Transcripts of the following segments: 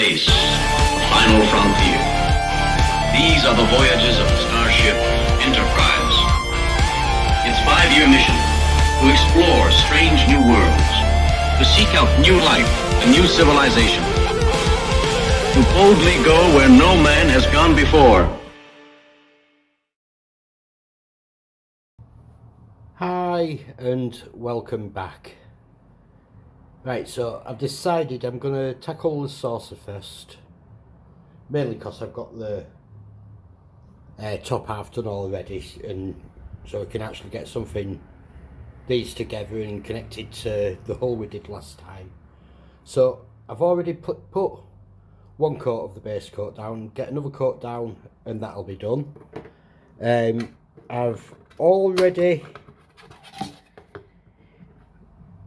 space, the final frontier. These are the voyages of the starship Enterprise. Its 5-year mission, to explore strange new worlds, to seek out new life and new civilization, to boldly go where no man has gone before. Hi and welcome back. Right, so I've decided I'm going to tackle the saucer first, mainly because I've got the top half done already, and so I can actually get these together and connected to the hull we did last time. So I've already put one coat of the base coat down, get another coat down, and that'll be done. I've already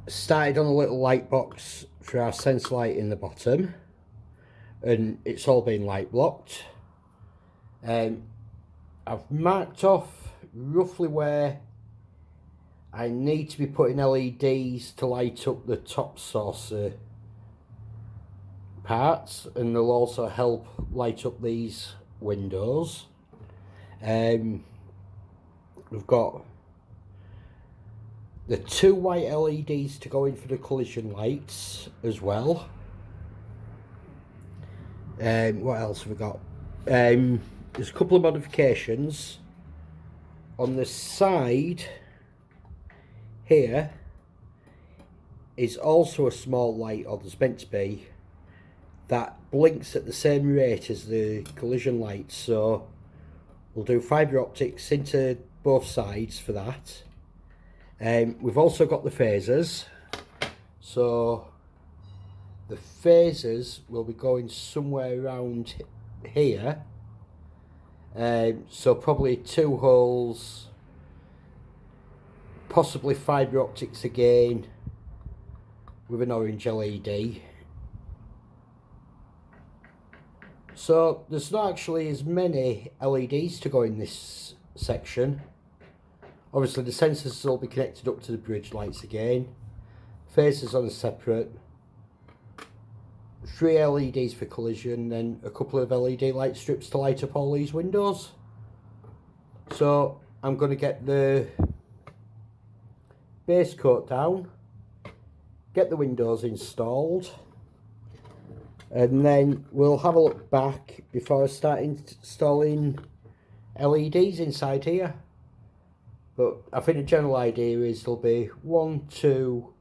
started on a little light box for our sense light in the bottom, and it's all been light blocked. I've marked off roughly where I need to be putting LEDs to light up the top saucer parts, and they'll also help light up these windows. We've got the 2 white LEDs to go in for the collision lights as well. What else have we got? There's a couple of modifications. On the side here is also a small light, or there's meant to be, that blinks at the same rate as the collision lights. So we'll do fibre optics into both sides for that. We've also got the phasers, so the phasers will be going somewhere around here, so probably 2 holes, possibly fibre optics again with an orange LED. So there's not actually as many LEDs to go in this section. Obviously the sensors will be connected up to the bridge lights again. Phasers on a separate. 3 LEDs for collision, then a couple of LED light strips to light up all these windows. So I'm going to get the base coat down, get the windows installed, and then we'll have a look back before I start installing LEDs inside here. But I think the general idea is there'll be 1, 2,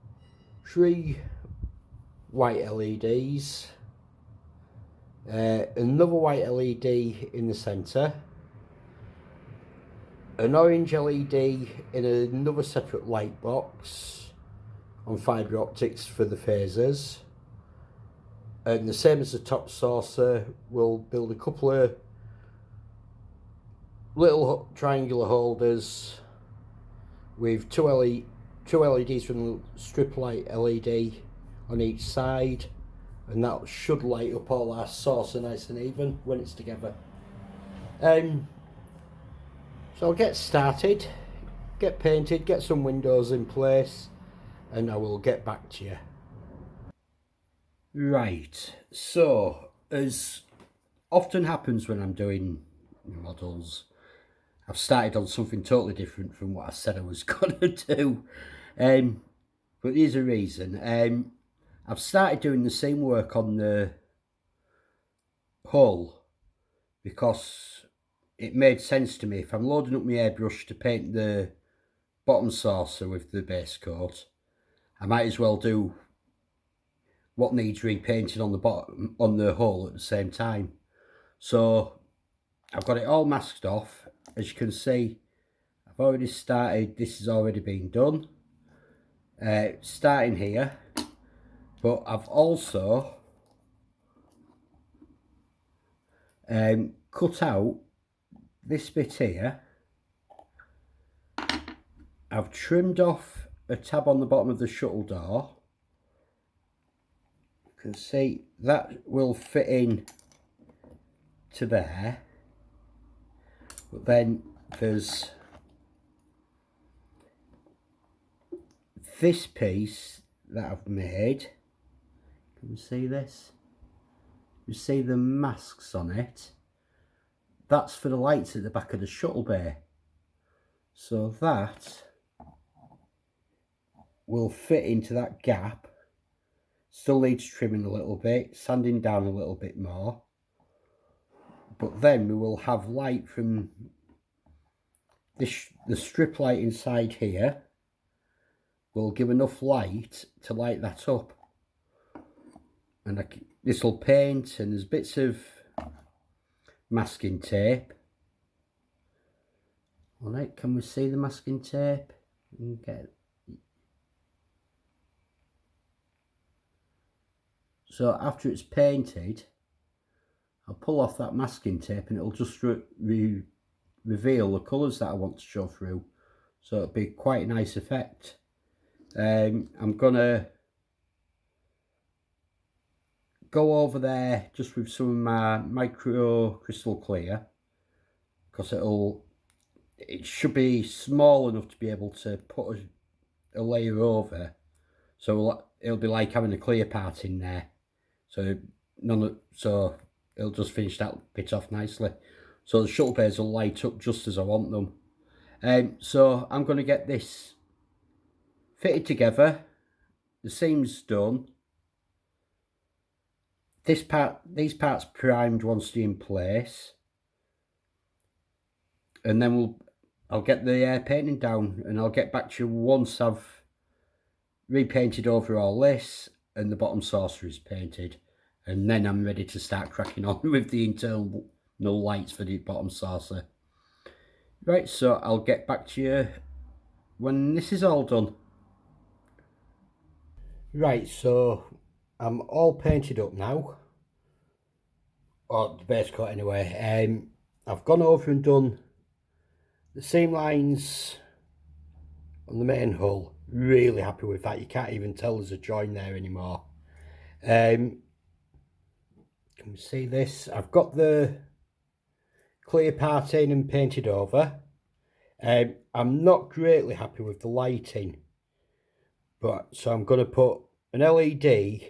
3 white LEDs, another white LED in the centre, an orange LED in another separate light box on fibre optics for the phasers, and the same as the top saucer, we'll build a couple of little triangular holders with 2 LEDs from the strip light LED on each side, and that should light up all our saucer nice and even when it's together. So I'll get started, get painted, get some windows in place, and I will get back to you. Right, so as often happens when I'm doing models, I've started on something totally different from what I said I was going to do, but there's a reason. I've started doing the same work on the hull because it made sense to me. If I'm loading up my airbrush to paint the bottom saucer with the base coat, I might as well do what needs repainting on the bottom, on the hull at the same time. So I've got it all masked off. As you can see, I've already started, this has already been done, starting here, but I've also cut out this bit here. I've trimmed off a tab on the bottom of the shuttle door. You can see that will fit in to there, but then there's this piece that I've made. Can you see this? you see the masks on it. That's for the lights at the back of the shuttle bay. So that will fit into that gap. Still needs trimming a little bit, sanding down a little bit more. But then we will have light from this, the strip light inside here will give enough light to light that up. And this will paint, and there's bits of masking tape on it. Can we see the masking tape? So after it's painted, I'll pull off that masking tape and it'll just reveal the colours that I want to show through. So it'll be quite a nice effect. I'm gonna go over there just with some of my micro crystal clear, because it should be small enough to be able to put a layer over, so it'll be like having a clear part in there, so it'll just finish that bit off nicely. So the shuttle bays will light up just as I want them. So I'm going to get this fitted together, the seams done, these parts primed once they're in place, and then I'll get the painting down, and I'll get back to you once I've repainted over all this and the bottom saucer is painted, and then I'm ready to start cracking on with the internal lights for the bottom saucer. Right, so I'll get back to you when this is all done. Right, so I'm all painted up now, or the base coat anyway. I've gone over and done the seam lines on the main hull. Really happy with that. You can't even tell there's a join there anymore. Can we see this? I've got the clear part in and painted over. I'm not greatly happy with the lighting, so I'm going to put an LED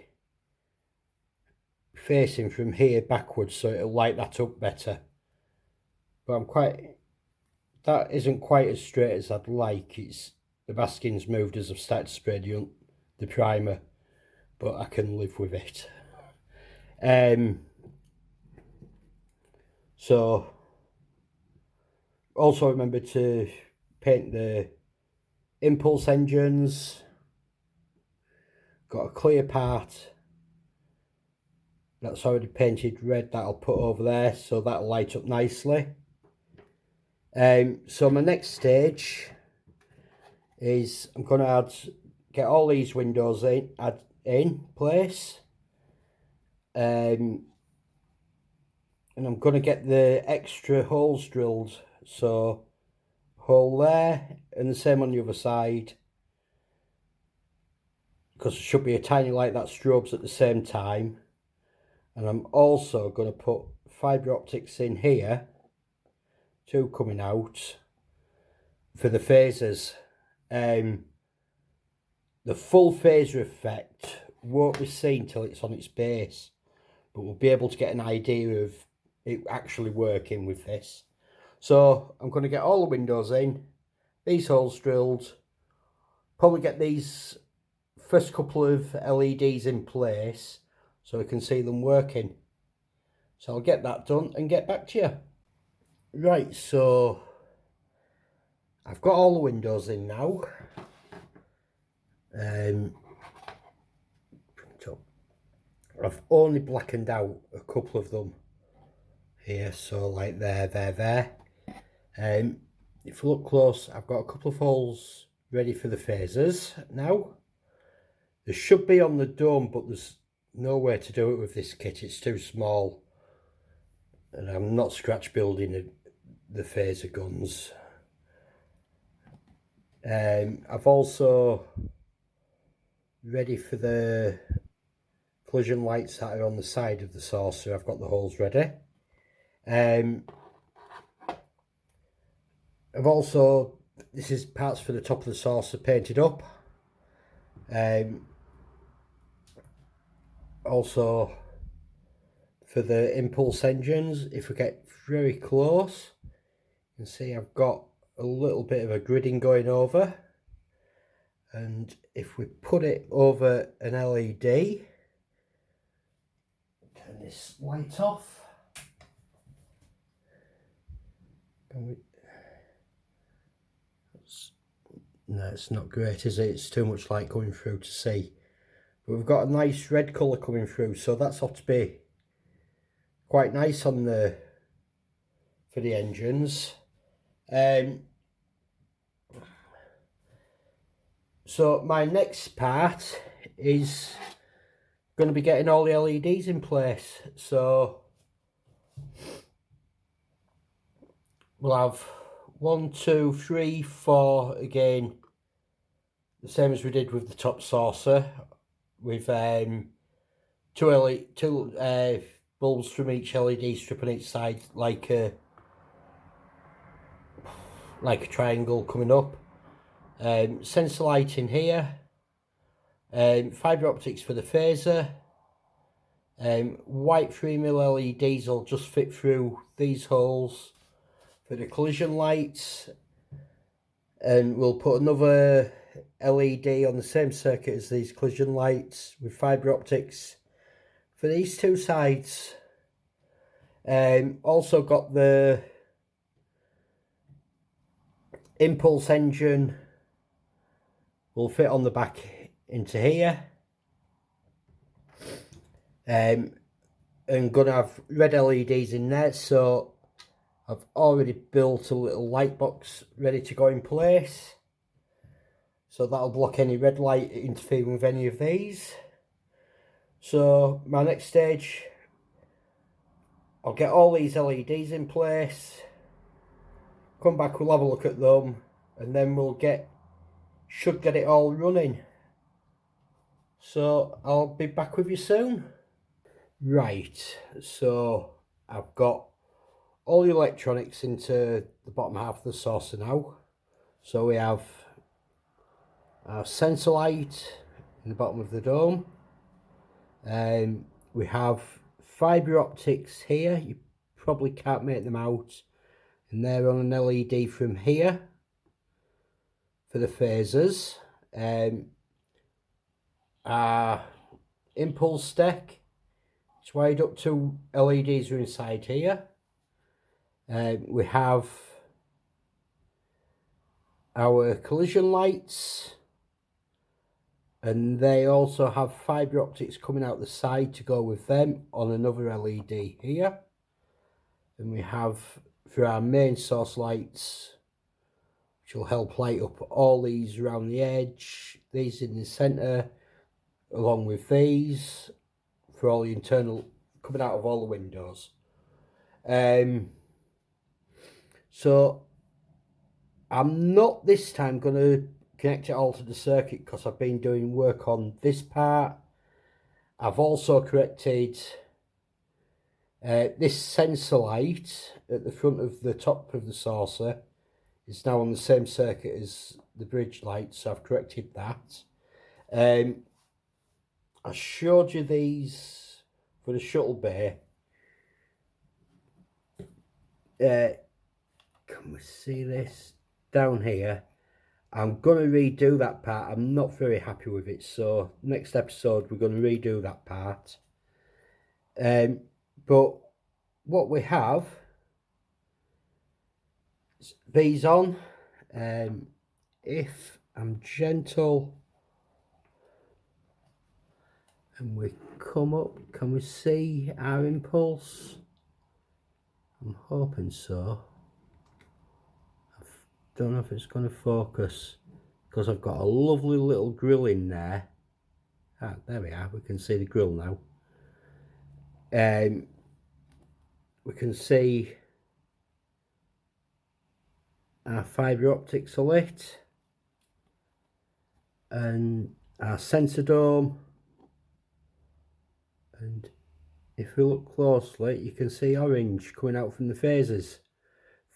facing from here backwards so it'll light that up better. But that isn't quite as straight as I'd like. The masking's moved as I've started to spray the primer, but I can live with it. So also remember to paint the impulse engines. Got a clear part that's already painted red that I'll put over there, so that'll light up nicely. So my next stage is I'm going to get all these windows in place, and I'm going to get the extra holes drilled, so hole there and the same on the other side, because there should be a tiny light that strobes at the same time. And I'm also going to put fibre optics in here, two coming out for the phasers. The full phaser effect won't be seen till it's on its base, but we'll be able to get an idea of it actually working with this. So I'm going to get all the windows in, these holes drilled, probably get these first couple of LEDs in place so we can see them working. So I'll get that done and get back to you. Right, so I've got all the windows in now. I've only blackened out a couple of them here, so like there. If you look close, I've got a couple of holes ready for the phasers now. There should be on the dome, but there's no way to do it with this kit. It's too small, and I'm not scratch building the phaser guns. I've also ready for the collision lights that are on the side of the saucer. I've got the holes ready. I've also, this is parts for the top of the saucer painted up. Also for the impulse engines. If we get very close, you can see I've got a little bit of a gridding going over, and if we put it over an LED, turn this light off. No, it's not great, is it? It's too much light coming through to see. But we've got a nice red colour coming through, so that's ought to be quite nice on the for the engines. So my next part is going to be getting all the LEDs in place. So we'll have 1, 2, 3, 4 again, the same as we did with the top saucer, with two bulbs from each LED strip on each side, like a triangle coming up. Sensor light in here, fibre optics for the phaser, white 3mm LEDs will just fit through these holes for the collision lights, and we'll put another LED on the same circuit as these collision lights with fibre optics for these two sides. Also got the impulse engine will fit on the back into here, and gonna have red LEDs in there, so I've already built a little light box ready to go in place, so that'll block any red light interfering with any of these. So my next stage, I'll get all these LEDs in place, come back, we'll have a look at them, and then should get it all running. So I'll be back with you soon. Right, so I've got all the electronics into the bottom half of the saucer now. So we have our sensor light in the bottom of the dome. We have fibre optics here, you probably can't make them out, and they're on an LED from here for the phasers. Our impulse deck, it's wired up to LEDs are inside here. We have our collision lights, and they also have fibre optics coming out the side to go with them on another LED here. And we have for our main source lights, which will help light up all these around the edge, these in the centre, along with these for all the internal coming out of all the windows. So I'm not this time going to connect it all to the circuit because I've been doing work on this part. I've also corrected this sensor light at the front of the top of the saucer is now on the same circuit as the bridge light, so I've corrected that. I showed you these for the shuttle bay. Can we see this down here? I'm going to redo that part. I'm not very happy with it, so next episode we're going to redo that part. But what we have is these on. If I'm gentle and we come up, can we see our impulse? I'm hoping so. I don't know if it's going to focus because I've got a lovely little grill in there. Ah, there we are, we can see the grill now. We can see our fibre optics are lit and our sensor dome, and if we look closely you can see orange coming out from the phasers.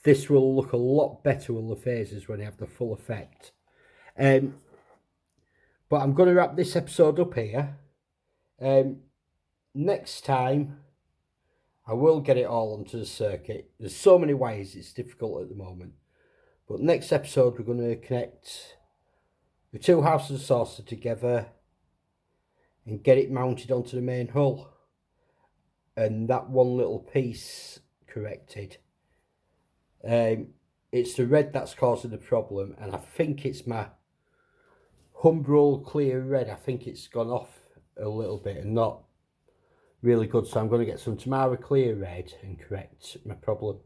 This will look a lot better with the phasers when they have the full effect. But I'm going to wrap this episode up here. Next time I will get it all onto the circuit. There's so many ways, it's difficult at the moment. But next episode, we're going to connect the two houses of saucer together and get it mounted onto the main hull. And that one little piece corrected. It's the red that's causing the problem, and I think it's my Humbrol clear red. I think it's gone off a little bit and not really good, so I'm going to get some Tamara clear red and correct my problem.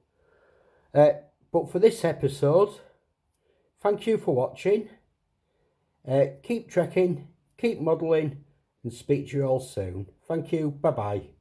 But for this episode, thank you for watching. Keep trekking, keep modelling, and speak to you all soon. Thank you, bye bye.